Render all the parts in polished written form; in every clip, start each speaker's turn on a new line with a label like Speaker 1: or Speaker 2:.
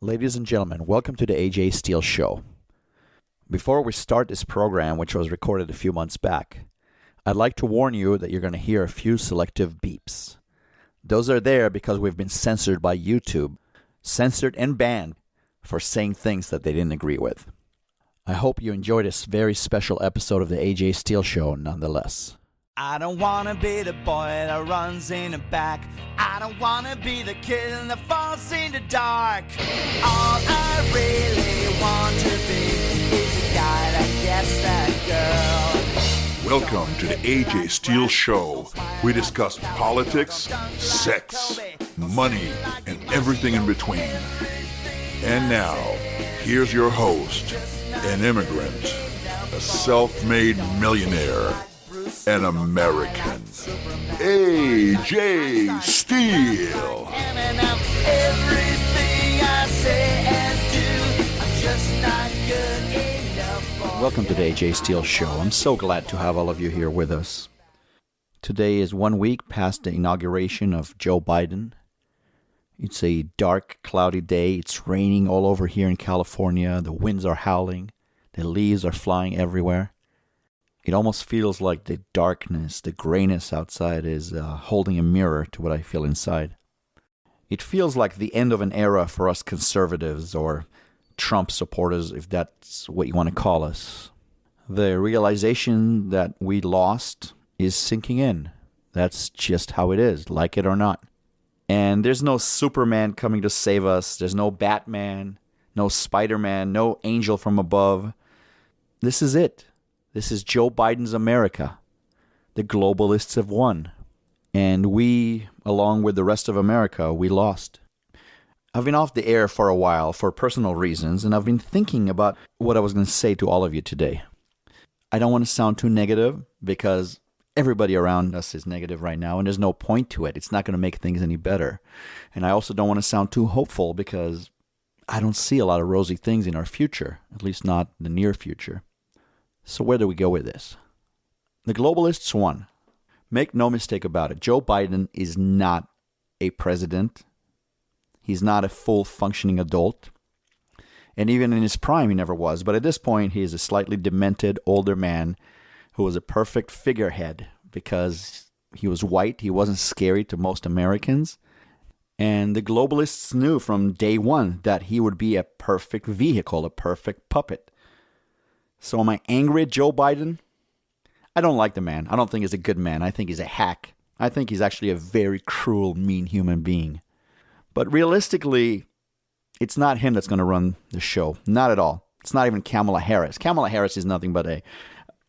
Speaker 1: Ladies and gentlemen, welcome to the AJ Steele Show. Before we start this program, which was recorded a few months back, I'd like to warn you that you're going to hear a few selective beeps. Those are there because we've been censored by YouTube, censored and banned for saying things that they didn't agree with. I hope you enjoy this very special episode of the AJ Steele Show nonetheless.
Speaker 2: I don't wanna be the boy that runs in the back. I don't wanna be the kid that falls in the dark. All I really want to be is the guy that gets that girl.
Speaker 3: Welcome to the AJ Steele Show. We discuss politics, sex, money, and everything in between. And now, here's your host, an immigrant, a self-made millionaire, an American, AJ Steele.
Speaker 1: Welcome to the AJ Steele Show. I'm so glad to have all of you here with us. Today is 1 week past the inauguration of Joe Biden. It's a dark, cloudy day. It's raining all over here in California. The winds are howling. The leaves are flying everywhere. It almost feels like the darkness, the grayness outside is holding a mirror to what I feel inside. It feels like the end of an era for us conservatives or Trump supporters, if that's what you want to call us. The realization that we lost is sinking in. That's just how it is, like it or not. And there's no Superman coming to save us. There's no Batman, no Spider-Man, no angel from above. This is it. This is Joe Biden's America. The globalists have won. And we, along with the rest of America, we lost. I've been off the air for a while for personal reasons, and I've been thinking about what I was going to say to all of you today. I don't want to sound too negative because everybody around us is negative right now, and there's no point to it. It's not going to make things any better. And I also don't want to sound too hopeful because I don't see a lot of rosy things in our future, at least not the near future. So where do we go with this? The globalists won. Make no mistake about it. Joe Biden is not a president. He's not a full functioning adult. And even in his prime, he never was. But at this point, he is a slightly demented older man who was a perfect figurehead because he was white. He wasn't scary to most Americans. And the globalists knew from day one that he would be a perfect vehicle, a perfect puppet. So am I angry at Joe Biden? I don't like the man. I don't think he's a good man. I think he's a hack. I think he's actually a very cruel, mean human being. But realistically, it's not him that's going to run the show. Not at all. It's not even Kamala Harris. Kamala Harris is nothing but a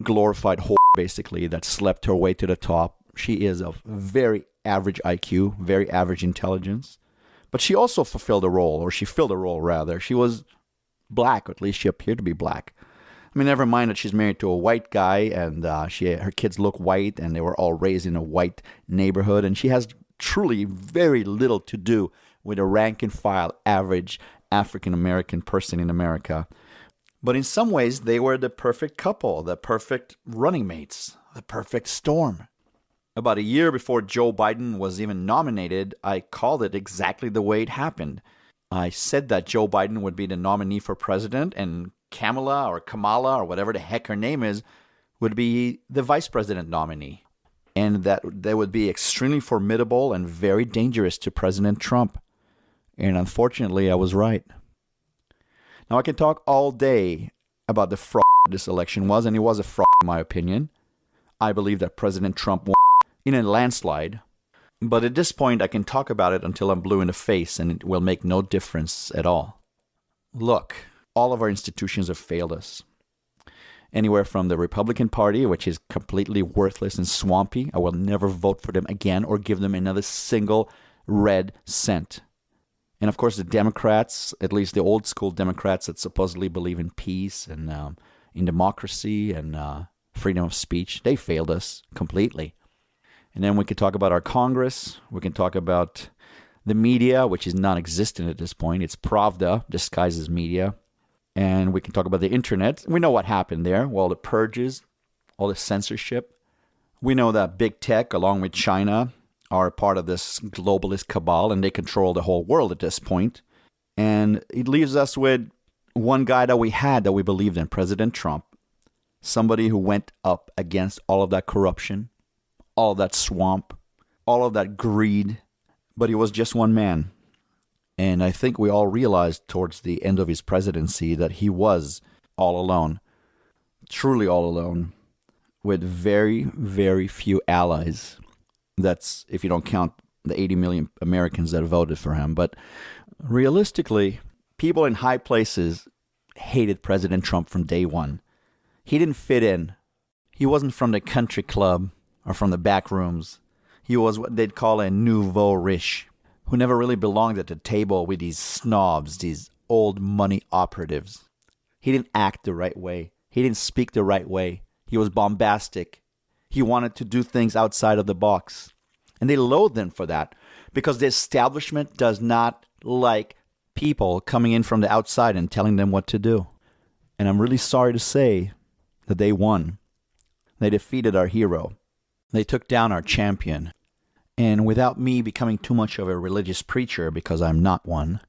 Speaker 1: glorified whore, basically, that slept her way to the top. She is of very average IQ, very average intelligence. But she also fulfilled a role, or she filled a role, rather. She was black, or at least she appeared to be black. I mean, never mind that she's married to a white guy and her kids look white and they were all raised in a white neighborhood. And she has truly very little to do with a rank and file average African-American person in America. But in some ways, they were the perfect couple, the perfect running mates, the perfect storm. About a year before Joe Biden was even nominated, I called it exactly the way it happened. I said that Joe Biden would be the nominee for president and Kamala or whatever the heck her name is, would be the vice president nominee. And that they would be extremely formidable and very dangerous to President Trump. And unfortunately, I was right. Now, I can talk all day about the fraud this election was, and it was a fraud in my opinion. I believe that President Trump won in a landslide. But at this point, I can talk about it until I'm blue in the face, and it will make no difference at all. Look. All of our institutions have failed us. Anywhere from the Republican Party, which is completely worthless and swampy. I will never vote for them again or give them another single red cent. And of course, the Democrats, at least the old school Democrats that supposedly believe in peace and in democracy and freedom of speech, they failed us completely. And then we could talk about our Congress. We can talk about the media, which is non-existent at this point. It's Pravda disguised as media. And we can talk about the internet. We know what happened there. Well, the purges, all the censorship. We know that big tech, along with China, are part of this globalist cabal, and they control the whole world at this point. And it leaves us with one guy that we had that we believed in, President Trump. Somebody who went up against all of that corruption, all of that swamp, all of that greed. But he was just one man. And I think we all realized towards the end of his presidency that he was all alone, truly all alone, with very, very few allies. That's if you don't count the 80 million Americans that voted for him. But realistically, people in high places hated President Trump from day one. He didn't fit in. He wasn't from the country club or from the back rooms. He was what they'd call a nouveau riche, who never really belonged at the table with these snobs, these old money operatives. He didn't act the right way. He didn't speak the right way. He was bombastic. He wanted to do things outside of the box. And they loathed him for that because the establishment does not like people coming in from the outside and telling them what to do. And I'm really sorry to say that they won. They defeated our hero. They took down our champion. And without me becoming too much of a religious preacher, because I'm not one,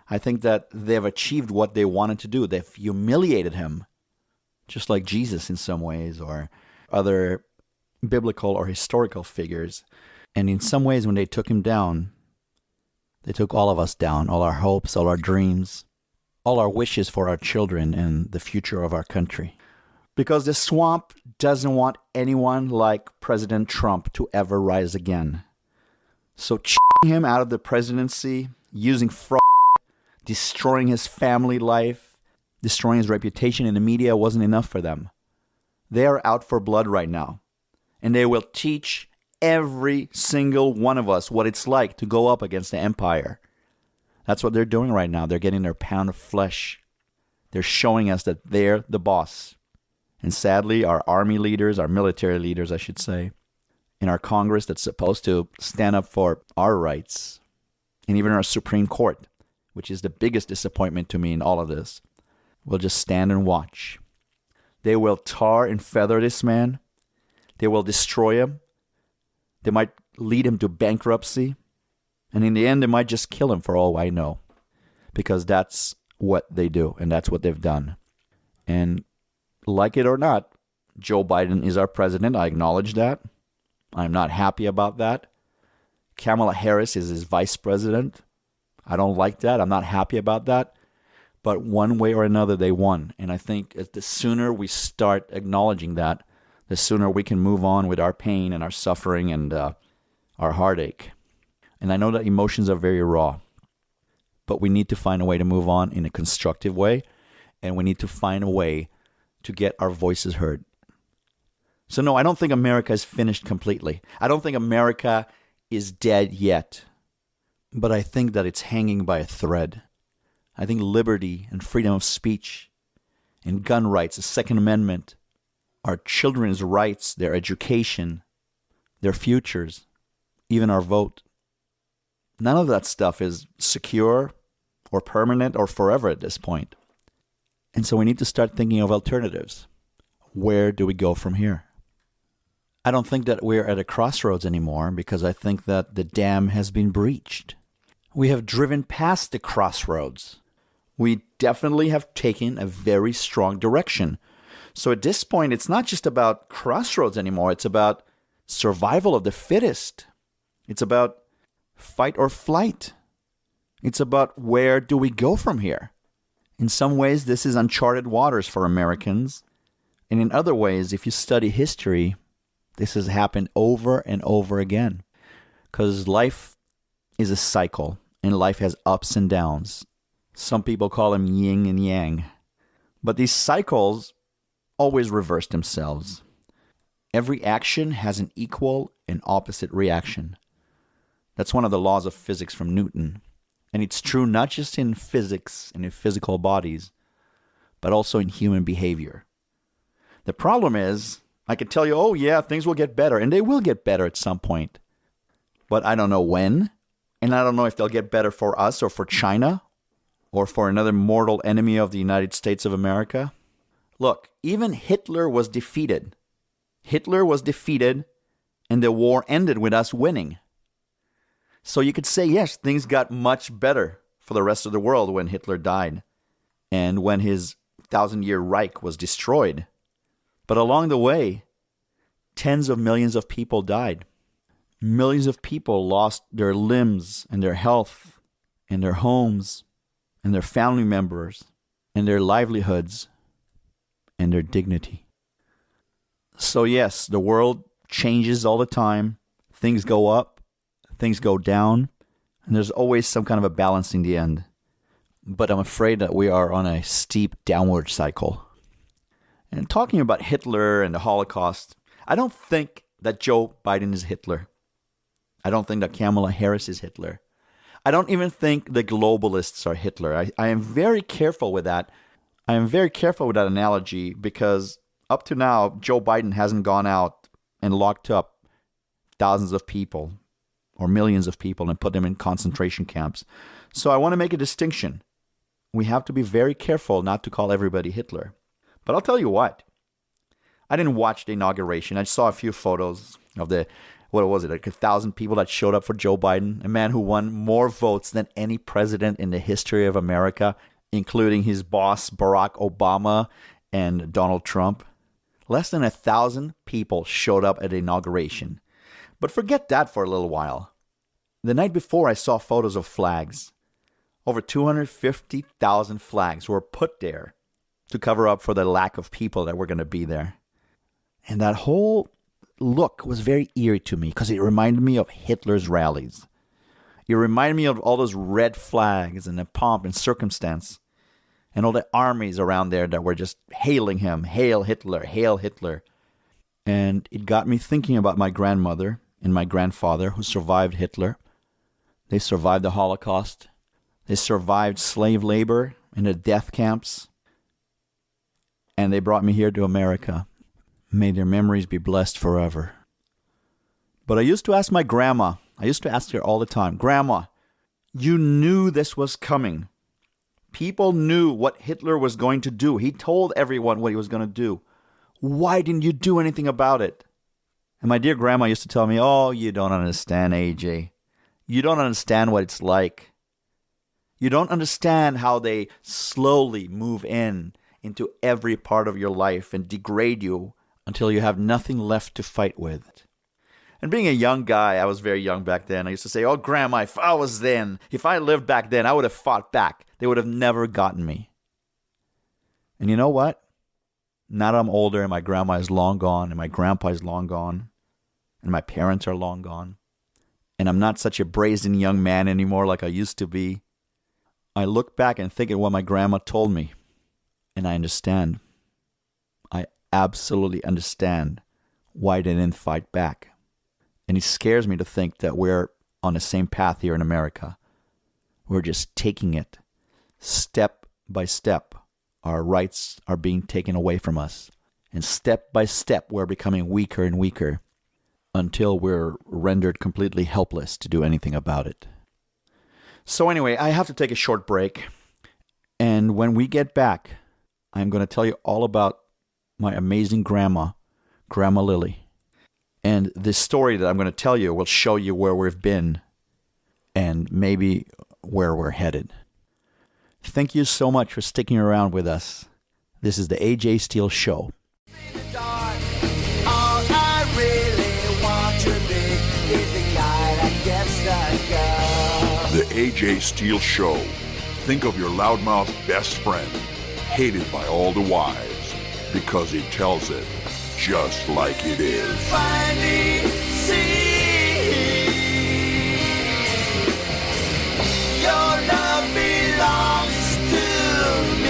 Speaker 1: I think that they've achieved what they wanted to do. They've humiliated him, just like Jesus in some ways, or other biblical or historical figures. And in some ways, when they took him down, they took all of us down, all our hopes, all our dreams, all our wishes for our children and the future of our country. Because the swamp doesn't want anyone like President Trump to ever rise again. So him out of the presidency, using fraud, destroying his family life, destroying his reputation in the media wasn't enough for them. They are out for blood right now. And they will teach every single one of us what it's like to go up against the empire. That's what they're doing right now. They're getting their pound of flesh. They're showing us that they're the boss. And sadly, our army leaders, our military leaders, I should say, in our Congress that's supposed to stand up for our rights, and even our Supreme Court, which is the biggest disappointment to me in all of this, will just stand and watch. They will tar and feather this man. They will destroy him. They might lead him to bankruptcy. And in the end, they might just kill him for all I know. Because that's what they do, and that's what they've done. And like it or not, Joe Biden is our president. I acknowledge that. I'm not happy about that. Kamala Harris is his vice president. I don't like that. I'm not happy about that. But one way or another, they won. And I think the sooner we start acknowledging that, the sooner we can move on with our pain and our suffering and our heartache. And I know that emotions are very raw. But we need to find a way to move on in a constructive way. And we need to find a way to get our voices heard. So no, I don't think America is finished completely. I don't think America is dead yet. But I think that it's hanging by a thread. I think liberty and freedom of speech and gun rights, the Second Amendment, our children's rights, their education, their futures, even our vote. None of that stuff is secure or permanent or forever at this point. And so we need to start thinking of alternatives. Where do we go from here? I don't think that we're at a crossroads anymore because I think that the dam has been breached. We have driven past the crossroads. We definitely have taken a very strong direction. So at this point, it's not just about crossroads anymore. It's about survival of the fittest. It's about fight or flight. It's about where do we go from here? In some ways, this is uncharted waters for Americans. And in other ways, if you study history, this has happened over and over again. Because life is a cycle, and life has ups and downs. Some people call them yin and yang. But these cycles always reverse themselves. Every action has an equal and opposite reaction. That's one of the laws of physics from Newton. And it's true not just in physics and in physical bodies, but also in human behavior. The problem is, I could tell you, oh yeah, things will get better, and they will get better at some point. But I don't know when, and I don't know if they'll get better for us or for China or for another mortal enemy of the United States of America. Look, even Hitler was defeated. Hitler was defeated, and the war ended with us winning. So you could say, yes, things got much better for the rest of the world when Hitler died and when his 1,000-year Reich was destroyed. But along the way, tens of millions of people died. Millions of people lost their limbs and their health and their homes and their family members and their livelihoods and their dignity. So yes, the world changes all the time. Things go up, things go down, and there's always some kind of a balance in the end. But I'm afraid that we are on a steep downward cycle. And talking about Hitler and the Holocaust, I don't think that Joe Biden is Hitler. I don't think that Kamala Harris is Hitler. I don't even think the globalists are Hitler. I am very careful with that. I am very careful with that analogy because up to now, Joe Biden hasn't gone out and locked up thousands of people or millions of people and put them in concentration camps. So I want to make a distinction. We have to be very careful not to call everybody Hitler. But I'll tell you what. I didn't watch the inauguration. I saw a few photos of like 1,000 people that showed up for Joe Biden, a man who won more votes than any president in the history of America, including his boss, Barack Obama, and Donald Trump. Less than 1,000 people showed up at the inauguration. But forget that for a little while. The night before, I saw photos of flags. Over 250,000 flags were put there to cover up for the lack of people that were going to be there. And that whole look was very eerie to me because it reminded me of Hitler's rallies. It reminded me of all those red flags and the pomp and circumstance and all the armies around there that were just hailing him. Hail Hitler, hail Hitler. And it got me thinking about my grandmother and my grandfather who survived Hitler. They survived the Holocaust. They survived slave labor in the death camps. And they brought me here to America. May their memories be blessed forever. But I used to ask my grandma, I used to ask her all the time, Grandma, you knew this was coming. People knew what Hitler was going to do. He told everyone what he was going to do. Why didn't you do anything about it? And my dear grandma used to tell me, oh, you don't understand, AJ. You don't understand what it's like. You don't understand how they slowly move into every part of your life and degrade you until you have nothing left to fight with. And being a young guy, I was very young back then. I used to say, oh, Grandma, if I lived back then, I would have fought back. They would have never gotten me. And you know what? Now that I'm older and my grandma is long gone and my grandpa is long gone and my parents are long gone and I'm not such a brazen young man anymore like I used to be, I look back and think of what my grandma told me and I understand. I absolutely understand why they didn't fight back. And it scares me to think that we're on the same path here in America. We're just taking it step by step. Our rights are being taken away from us. And step by step, we're becoming weaker and weaker until we're rendered completely helpless to do anything about it. So anyway, I have to take a short break. And when we get back, I'm going to tell you all about my amazing grandma, Grandma Lily. And this story that I'm going to tell you will show you where we've been and maybe where we're headed. Thank you so much for sticking around with us. This is the AJ Steele Show.
Speaker 3: The AJ Steele Show. Think of your loudmouth best friend, hated by all the wives, because he tells it just like it is.
Speaker 2: Finally see your love belongs to me.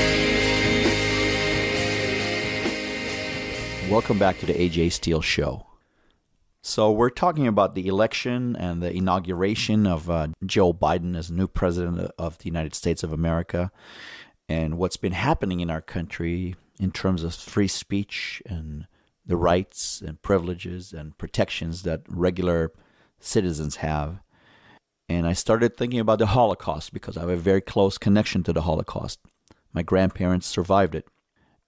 Speaker 1: Welcome back to the AJ Steele Show. So we're talking about the election and the inauguration of Joe Biden as new president of the United States of America and what's been happening in our country in terms of free speech and the rights and privileges and protections that regular citizens have. And I started thinking about the Holocaust because I have a very close connection to the Holocaust. My grandparents survived it.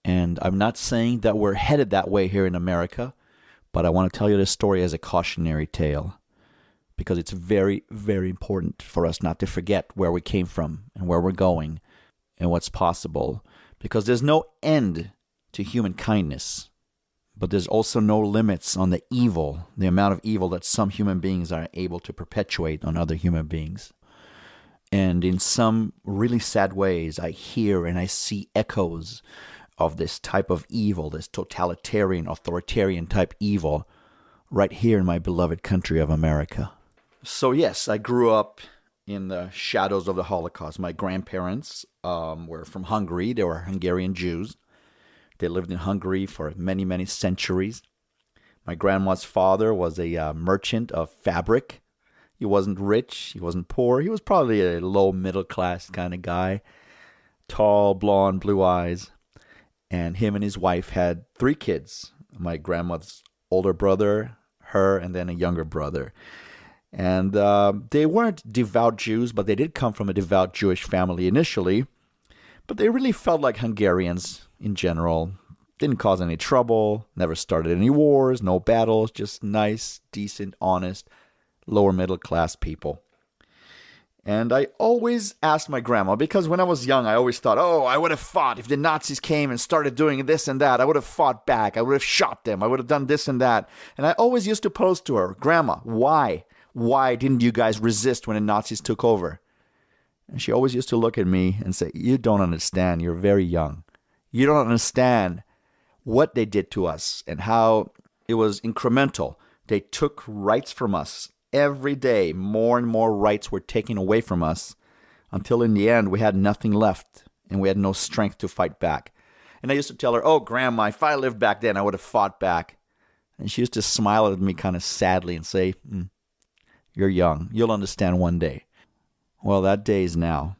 Speaker 1: And I'm not saying that we're headed that way here in America, but I want to tell you this story as a cautionary tale because it's very, very important for us not to forget where we came from and where we're going and what's possible, because there's no end to human kindness, but there's also no limits on the evil, the amount of evil that some human beings are able to perpetuate on other human beings. And in some really sad ways, I hear and I see echoes of this type of evil, this totalitarian, authoritarian type evil, right here in my beloved country of America. So yes, I grew up in the shadows of the Holocaust. My grandparents were from Hungary. They were Hungarian Jews. They lived in Hungary for many, many centuries. My grandma's father was a merchant of fabric. He wasn't rich. He wasn't poor. He was probably a low middle class kind of guy. Tall, blonde, blue eyes. And him and his wife had 3 kids. My grandma's older brother, her, and then a younger brother. And they weren't devout Jews, but they did come from a devout Jewish family initially. But they really felt like Hungarians in general. Didn't cause any trouble, never started any wars, no battles, just nice, decent, honest, lower middle class people. And I always asked my grandma, because when I was young, I always thought, oh, I would have fought. If the Nazis came and started doing this and that, I would have fought back. I would have shot them. I would have done this and that. And I always used to pose to her, Grandma, why? Why didn't you guys resist when the Nazis took over? And she always used to look at me and say, you don't understand. You're very young. You don't understand what they did to us and how it was incremental. They took rights from us. Every day, more and more rights were taken away from us until in the end, we had nothing left and we had no strength to fight back. And I used to tell her, oh, Grandma, if I lived back then, I would have fought back. And she used to smile at me kind of sadly and say, you're young. You'll understand one day. Well, that day is now.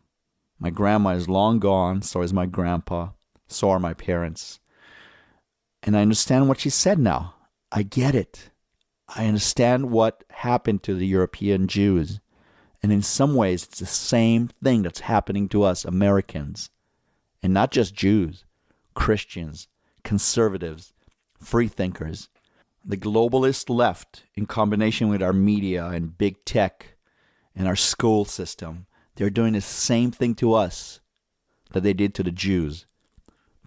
Speaker 1: My grandma is long gone. So is my grandpa. So are my parents. And I understand what she said now. I get it. I understand what happened to the European Jews. And in some ways, it's the same thing that's happening to us Americans. And not just Jews, Christians, conservatives, free thinkers. The globalist left, in combination with our media and big tech and our school system, they're doing the same thing to us that they did to the Jews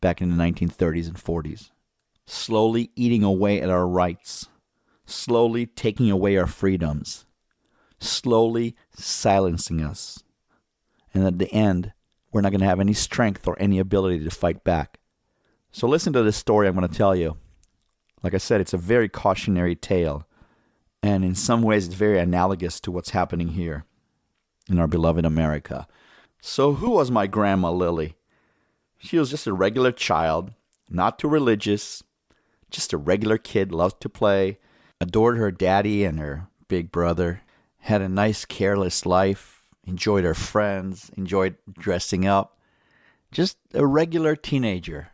Speaker 1: back in the 1930s and 40s. Slowly eating away at our rights. Slowly taking away our freedoms. Slowly silencing us. And at the end, we're not going to have any strength or any ability to fight back. So listen to this story I'm going to tell you. Like I said, it's a very cautionary tale. And in some ways, it's very analogous to what's happening here in our beloved America. So who was my grandma Lily? She was just a regular child, not too religious, just a regular kid, loved to play, adored her daddy and her big brother, had a nice, careless life, enjoyed her friends, enjoyed dressing up. Just a regular teenager.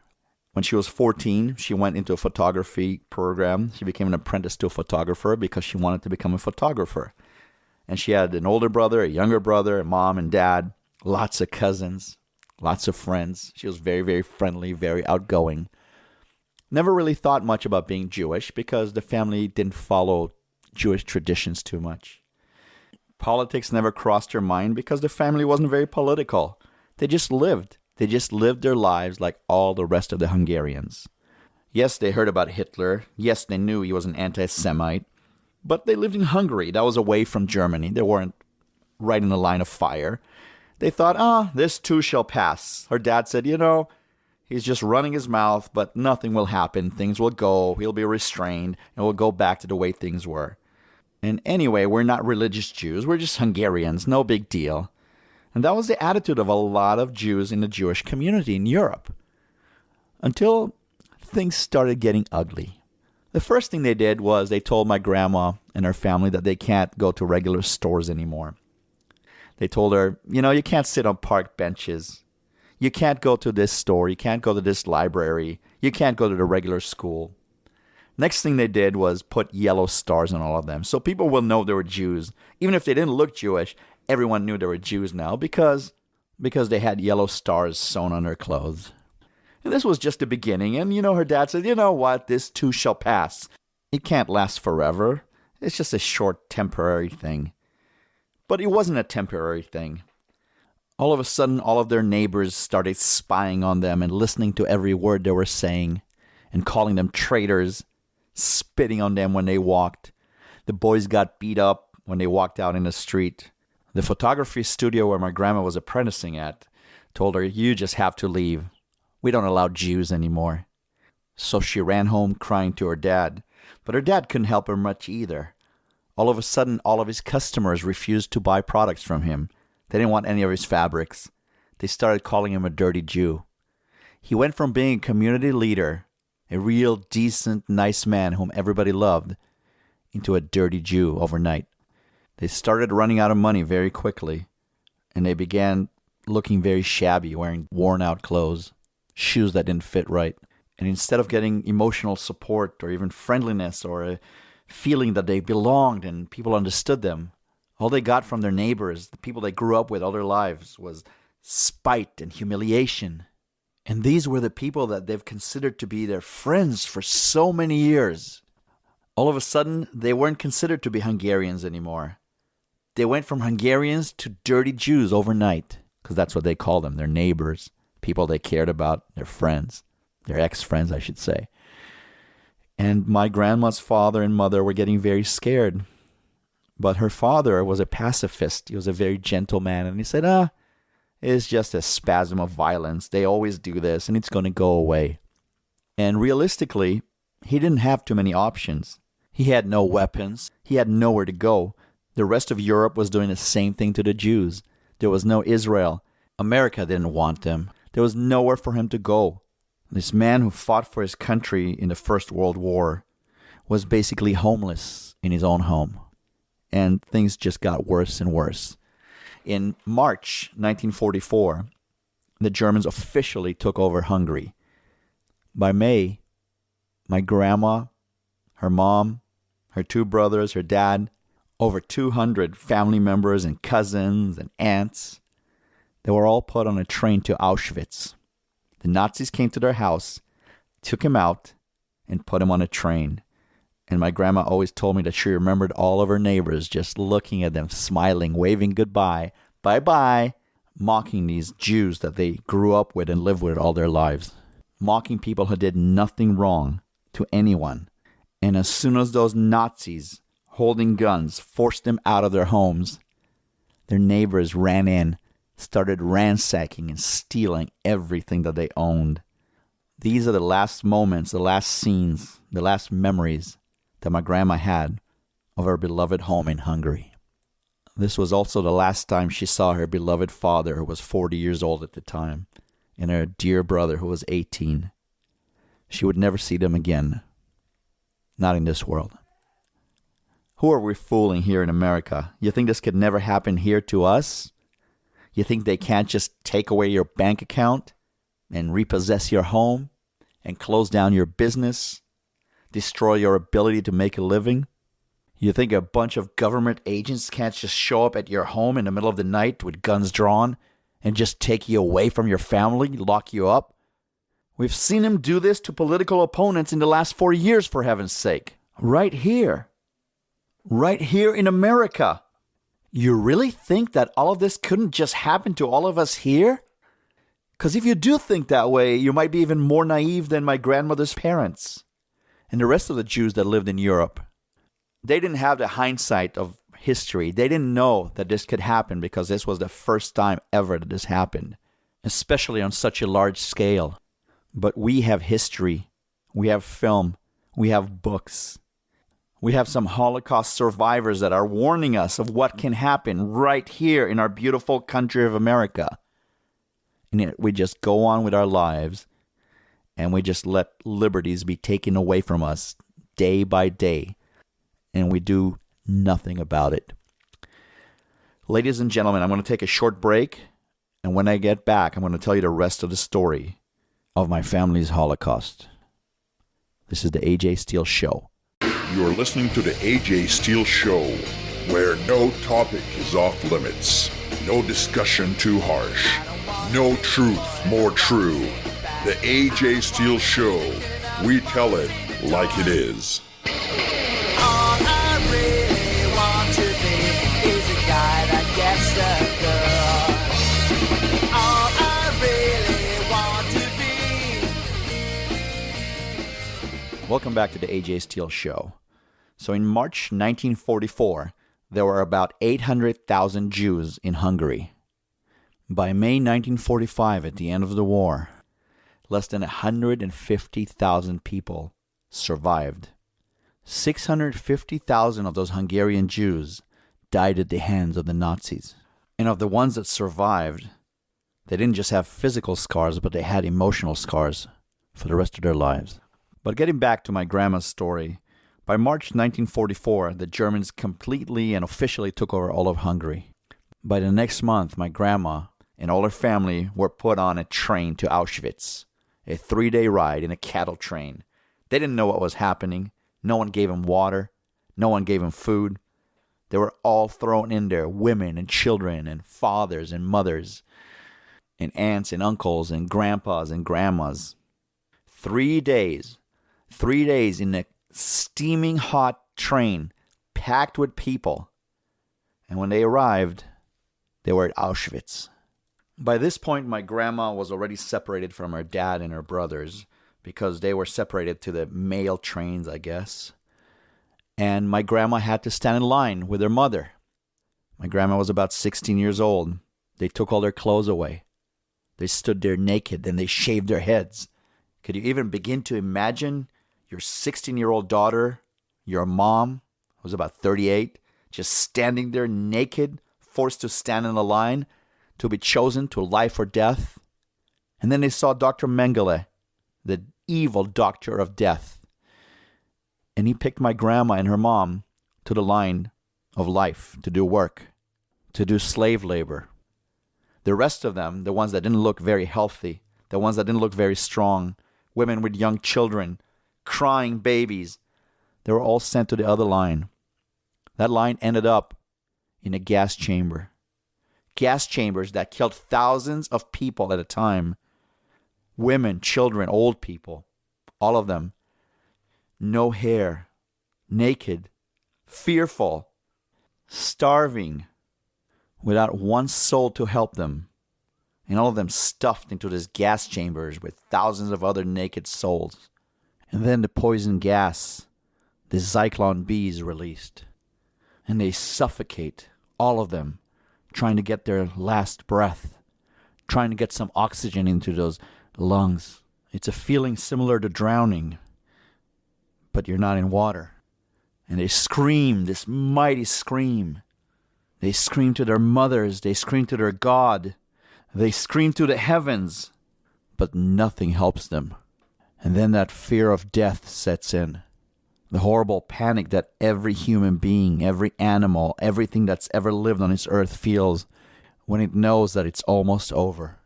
Speaker 1: When she was 14, she went into a photography program. She became an apprentice to a photographer because she wanted to become a photographer. And she had an older brother, a younger brother, a mom and dad, lots of cousins, lots of friends. She was very, very friendly, very outgoing. Never really thought much about being Jewish because the family didn't follow Jewish traditions too much. Politics never crossed her mind because the family wasn't very political. They just lived. They just lived their lives like all the rest of the Hungarians. Yes, they heard about Hitler. Yes, they knew he was an anti-Semite. But they lived in Hungary. That was away from Germany. They weren't right in the line of fire. They thought, this too shall pass. Her dad said, he's just running his mouth, but nothing will happen. Things will go. He'll be restrained, and we'll go back to the way things were. And anyway, we're not religious Jews. We're just Hungarians. No big deal. And that was the attitude of a lot of Jews in the Jewish community in Europe. Until things started getting ugly. The first thing they did was they told my grandma and her family that they can't go to regular stores anymore. They told her, you can't sit on park benches. You can't go to this store. You can't go to this library. You can't go to the regular school. Next thing they did was put yellow stars on all of them. So people will know they were Jews. Even if they didn't look Jewish, everyone knew they were Jews now because they had yellow stars sewn on their clothes. And this was just the beginning. And, her dad said, you know what? This too shall pass. It can't last forever. It's just a short, temporary thing. But it wasn't a temporary thing. All of a sudden, all of their neighbors started spying on them and listening to every word they were saying and calling them traitors, spitting on them when they walked. The boys got beat up when they walked out in the street. The photography studio where my grandma was apprenticing at told her, "You just have to leave. We don't allow Jews anymore." So she ran home crying to her dad. But her dad couldn't help her much either. All of a sudden, all of his customers refused to buy products from him. They didn't want any of his fabrics. They started calling him a dirty Jew. He went from being a community leader, a real decent, nice man whom everybody loved, into a dirty Jew overnight. They started running out of money very quickly, and they began looking very shabby, wearing worn-out clothes, shoes that didn't fit right. And instead of getting emotional support or even friendliness or a feeling that they belonged and people understood them, all they got from their neighbors, the people they grew up with all their lives, was spite and humiliation. And these were the people that they've considered to be their friends for so many years. All of a sudden, they weren't considered to be Hungarians anymore. They went from Hungarians to dirty Jews overnight, because that's what they called them, their neighbors, people they cared about, their friends, their ex-friends, I should say. And my grandma's father and mother were getting very scared. But her father was a pacifist. He was a very gentle man. And he said, it's just a spasm of violence. They always do this, and it's going to go away. And realistically, he didn't have too many options. He had no weapons. He had nowhere to go. The rest of Europe was doing the same thing to the Jews. There was no Israel. America didn't want them. There was nowhere for him to go. This man who fought for his country in the First World War was basically homeless in his own home. And things just got worse and worse. In March 1944, the Germans officially took over Hungary. By May, my grandma, her mom, her two brothers, her dad, over 200 family members and cousins and aunts, they were all put on a train to Auschwitz. The Nazis came to their house, took him out, and put him on a train. And my grandma always told me that she remembered all of her neighbors just looking at them, smiling, waving goodbye, bye-bye, mocking these Jews that they grew up with and lived with all their lives, mocking people who did nothing wrong to anyone. And as soon as those Nazis holding guns forced them out of their homes, their neighbors ran in, started ransacking and stealing everything that they owned. These are the last moments, the last scenes, the last memories that my grandma had of her beloved home in Hungary. This was also the last time she saw her beloved father, who was 40 years old at the time, and her dear brother, who was 18. She would never see them again. Not in this world. Who are we fooling here in America? You think this could never happen here to us? You think they can't just take away your bank account and repossess your home and close down your business? Destroy your ability to make a living? You think a bunch of government agents can't just show up at your home in the middle of the night with guns drawn and just take you away from your family, lock you up? We've seen them do this to political opponents in the last 4 years, for heaven's sake. Right here. Right here in America. You really think that all of this couldn't just happen to all of us here? Because if you do think that way, you might be even more naive than my grandmother's parents and the rest of the Jews that lived in Europe. They didn't have the hindsight of history. They didn't know that this could happen because this was the first time ever that this happened, especially on such a large scale. But we have history. We have film. We have books. We have some Holocaust survivors that are warning us of what can happen right here in our beautiful country of America. And yet we just go on with our lives, and we just let liberties be taken away from us day by day, and we do nothing about it. Ladies and gentlemen, I'm going to take a short break, and when I get back, I'm going to tell you the rest of the story of my family's Holocaust. This is the AJ Steele Show.
Speaker 3: You're listening to the AJ Steele Show, where no topic is off limits, no discussion too harsh, no truth more true. The AJ Steele Show. We tell it like it is.
Speaker 2: All I really
Speaker 1: Welcome back to the AJ Steele Show. So in March 1944, there were about 800,000 Jews in Hungary. By May 1945, at the end of the war, less than 150,000 people survived. 650,000 of those Hungarian Jews died at the hands of the Nazis. And of the ones that survived, they didn't just have physical scars, but they had emotional scars for the rest of their lives. But getting back to my grandma's story, by March 1944, the Germans completely and officially took over all of Hungary. By the next month, my grandma and all her family were put on a train to Auschwitz, a 3-day ride in a cattle train. They didn't know what was happening. No one gave them water. No one gave them food. They were all thrown in there, women and children and fathers and mothers and aunts and uncles and grandpas and grandmas. 3 days. 3 days in a steaming hot train packed with people. And when they arrived, they were at Auschwitz. By this point, my grandma was already separated from her dad and her brothers because they were separated to the mail trains, I guess. And my grandma had to stand in line with her mother. My grandma was about 16 years old. They took all their clothes away. They stood there naked and they shaved their heads. Could you even begin to imagine your 16-year-old daughter, your mom, who was about 38, just standing there naked, forced to stand in a line to be chosen to life or death? And then they saw Dr. Mengele, the evil doctor of death. And he picked my grandma and her mom to the line of life, to do work, to do slave labor. The rest of them, the ones that didn't look very healthy, the ones that didn't look very strong, women with young children, crying babies, they were all sent to the other line. That line ended up in a gas chamber. Gas chambers that killed thousands of people at a time. Women, children, old people, all of them. No hair, naked, fearful, starving, without one soul to help them. And all of them stuffed into these gas chambers with thousands of other naked souls. And then the poison gas, the Zyklon B, is released. And they suffocate, all of them, trying to get their last breath, trying to get some oxygen into those lungs. It's a feeling similar to drowning, but you're not in water. And they scream, this mighty scream. They scream to their mothers, they scream to their God, they scream to the heavens, but nothing helps them. And then that fear of death sets in. The horrible panic that every human being, every animal, everything that's ever lived on this earth feels when it knows that it's almost over.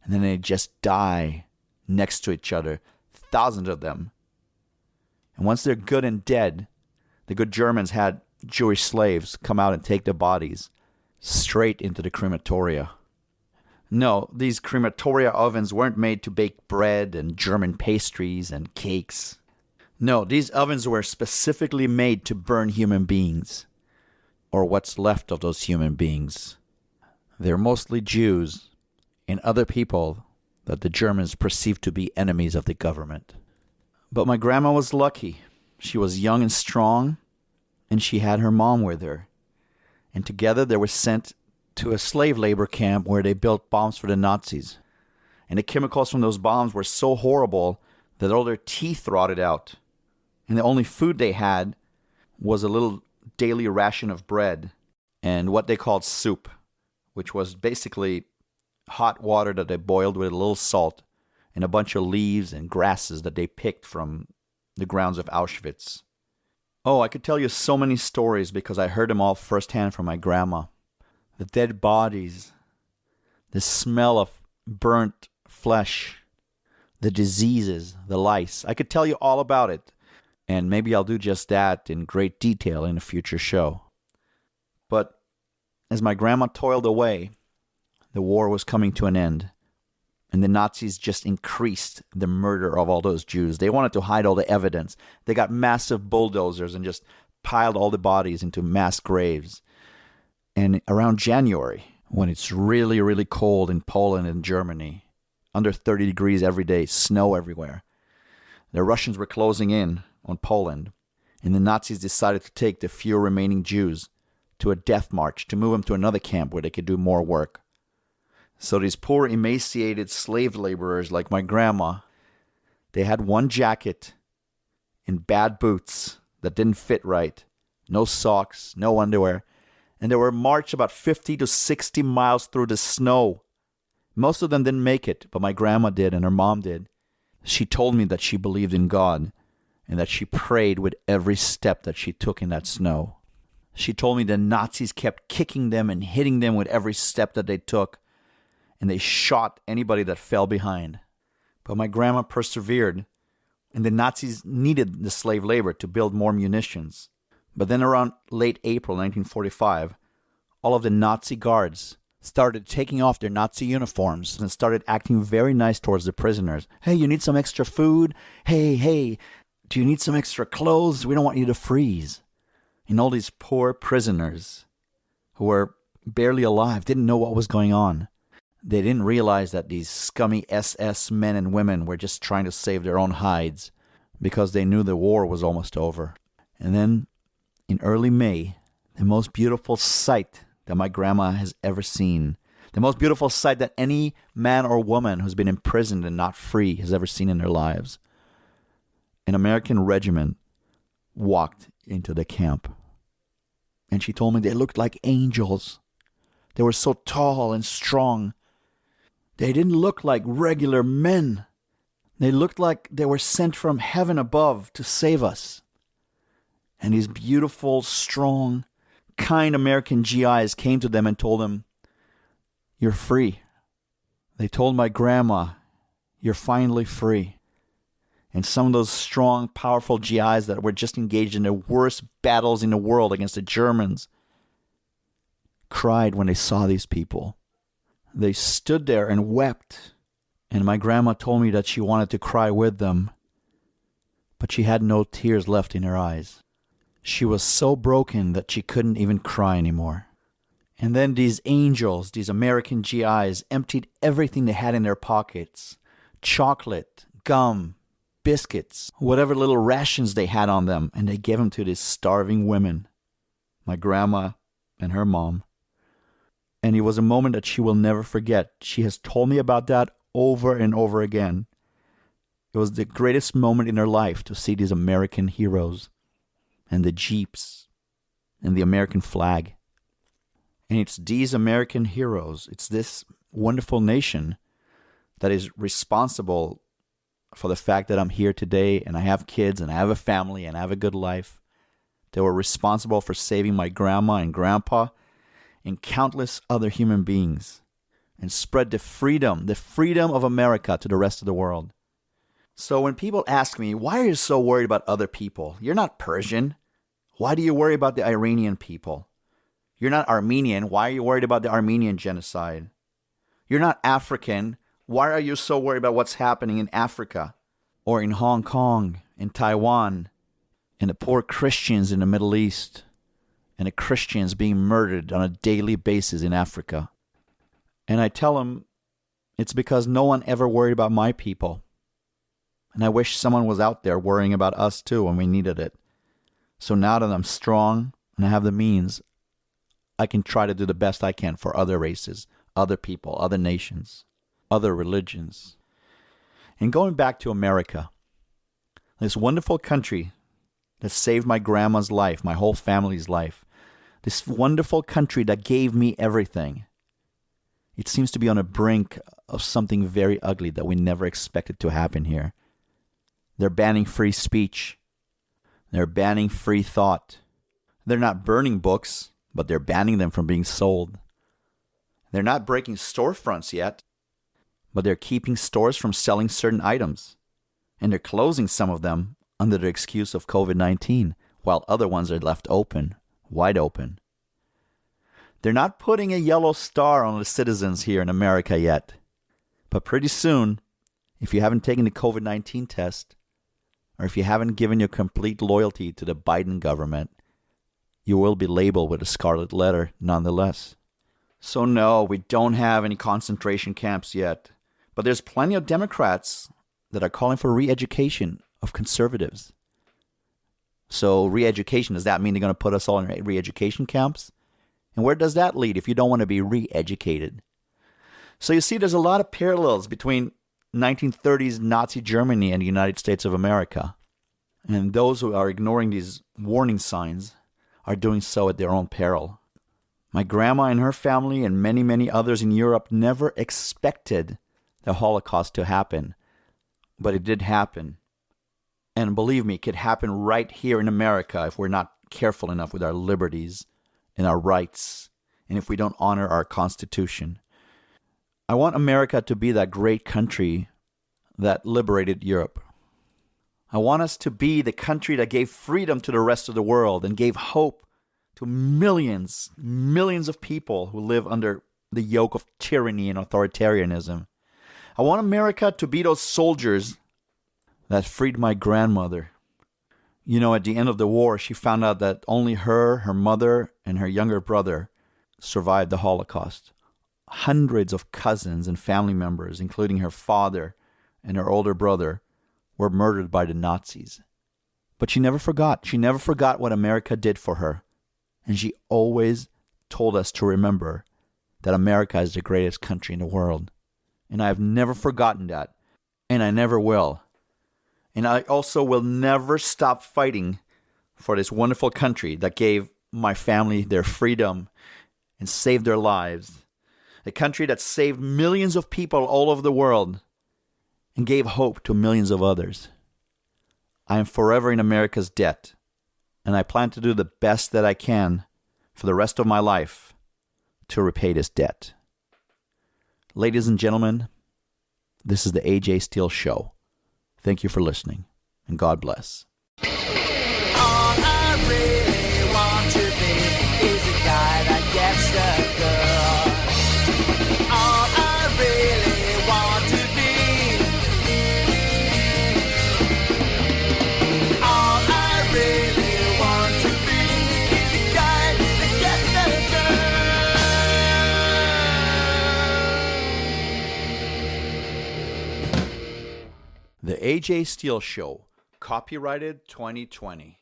Speaker 1: And then they just die next to each other, thousands of them. And once they're good and dead, the good Germans had Jewish slaves come out and take the bodies straight into the crematoria. No, these crematoria ovens weren't made to bake bread and German pastries and cakes. No, these ovens were specifically made to burn human beings, or what's left of those human beings. They're mostly Jews and other people that the Germans perceived to be enemies of the government. But my grandma was lucky. She was young and strong, and she had her mom with her. And together they were sent to a slave labor camp where they built bombs for the Nazis. And the chemicals from those bombs were so horrible that all their teeth rotted out. And the only food they had was a little daily ration of bread and what they called soup, which was basically hot water that they boiled with a little salt and a bunch of leaves and grasses that they picked from the grounds of Auschwitz. Oh, I could tell you so many stories because I heard them all firsthand from my grandma. The dead bodies, the smell of burnt flesh, the diseases, the lice. I could tell you all about it, and maybe I'll do just that in great detail in a future show. But as my grandma toiled away, the war was coming to an end, and the Nazis just increased the murder of all those Jews. They wanted to hide all the evidence. They got massive bulldozers and just piled all the bodies into mass graves. And around January, when it's really, really cold in Poland and Germany, under 30 degrees every day, snow everywhere, The Russians were closing in on Poland, and the Nazis decided to take the few remaining Jews to a death march to move them to another camp where they could do more work. So these poor, emaciated slave laborers like my grandma, they had one jacket and bad boots that didn't fit right, no socks, no underwear, and they were marched about 50 to 60 miles through the snow. Most of them didn't make it, but my grandma did and her mom did. She told me that she believed in God and that she prayed with every step that she took in that snow. She told me the Nazis kept kicking them and hitting them with every step that they took, and they shot anybody that fell behind. But my grandma persevered, and the Nazis needed the slave labor to build more munitions. But then around late April 1945, all of the Nazi guards started taking off their Nazi uniforms and started acting very nice towards the prisoners. Hey, you need some extra food? Hey, do you need some extra clothes? We don't want you to freeze. And all these poor prisoners who were barely alive didn't know what was going on. They didn't realize that these scummy SS men and women were just trying to save their own hides because they knew the war was almost over. And then in early May, the most beautiful sight that my grandma has ever seen, the most beautiful sight that any man or woman who's been imprisoned and not free has ever seen in their lives, an American regiment walked into the camp. And she told me they looked like angels. They were so tall and strong. They didn't look like regular men. They looked like they were sent from heaven above to save us. And these beautiful, strong, kind American GIs came to them and told them, "You're free." They told my grandma, "You're finally free." And some of those strong, powerful GIs that were just engaged in the worst battles in the world against the Germans cried when they saw these people. They stood there and wept. And my grandma told me that she wanted to cry with them, but she had no tears left in her eyes. She was so broken that she couldn't even cry anymore. And then these angels, these American GIs, emptied everything they had in their pockets. Chocolate, gum, biscuits, whatever little rations they had on them, and they gave them to these starving women, my grandma and her mom. And it was a moment that she will never forget. She has told me about that over and over again. It was the greatest moment in her life to see these American heroes and the jeeps and the American flag. And it's these American heroes, it's this wonderful nation that is responsible for the fact that I'm here today and I have kids and I have a family and I have a good life. They were responsible for saving my grandma and grandpa and countless other human beings and spread the freedom of America to the rest of the world. So when people ask me, why are you so worried about other people? You're not Persian. Why do you worry about the Iranian people? You're not Armenian. Why are you worried about the Armenian genocide? You're not African. Why are you so worried about what's happening in Africa or in Hong Kong, in Taiwan, and the poor Christians in the Middle East, and the Christians being murdered on a daily basis in Africa? And I tell them, it's because no one ever worried about my people. And I wish someone was out there worrying about us too when we needed it. So now that I'm strong and I have the means, I can try to do the best I can for other races, other people, other nations, other religions. And going back to America, this wonderful country that saved my grandma's life, my whole family's life, this wonderful country that gave me everything, it seems to be on the brink of something very ugly that we never expected to happen here. They're banning free speech. They're banning free thought. They're not burning books, but they're banning them from being sold. They're not breaking storefronts yet, but they're keeping stores from selling certain items. And they're closing some of them under the excuse of COVID-19, while other ones are left open, wide open. They're not putting a yellow star on the citizens here in America yet. But pretty soon, if you haven't taken the COVID-19 test, or if you haven't given your complete loyalty to the Biden government, you will be labeled with a scarlet letter nonetheless. So no, we don't have any concentration camps yet. But there's plenty of Democrats that are calling for re-education of conservatives. So re-education, does that mean they're going to put us all in re-education camps? And where does that lead if you don't want to be re-educated? So you see, there's a lot of parallels between 1930s Nazi Germany and the United States of America. And those who are ignoring these warning signs are doing so at their own peril. My grandma and her family and many, many others in Europe never expected the Holocaust to happen. But it did happen. And believe me, it could happen right here in America if we're not careful enough with our liberties and our rights, and if we don't honor our Constitution. I want America to be that great country that liberated Europe. I want us to be the country that gave freedom to the rest of the world and gave hope to millions of people who live under the yoke of tyranny and authoritarianism. I want America to be those soldiers that freed my grandmother. You know, at the end of the war, she found out that only her mother, and her younger brother survived the Holocaust. Hundreds of cousins and family members, including her father and her older brother, were murdered by the Nazis. But she never forgot. She never forgot what America did for her. And she always told us to remember that America is the greatest country in the world. And I have never forgotten that. And I never will. And I also will never stop fighting for this wonderful country that gave my family their freedom and saved their lives. A country that saved millions of people all over the world and gave hope to millions of others. I am forever in America's debt, and I plan to do the best that I can for the rest of my life to repay this debt. Ladies and gentlemen, this is the AJ Steele Show. Thank you for listening, and God bless.
Speaker 2: All I really want to be is a guy that gets the girl. All I really want to be. All I really want to be is a guy that gets the girl.
Speaker 1: The AJ Steele Show, copyrighted 2020.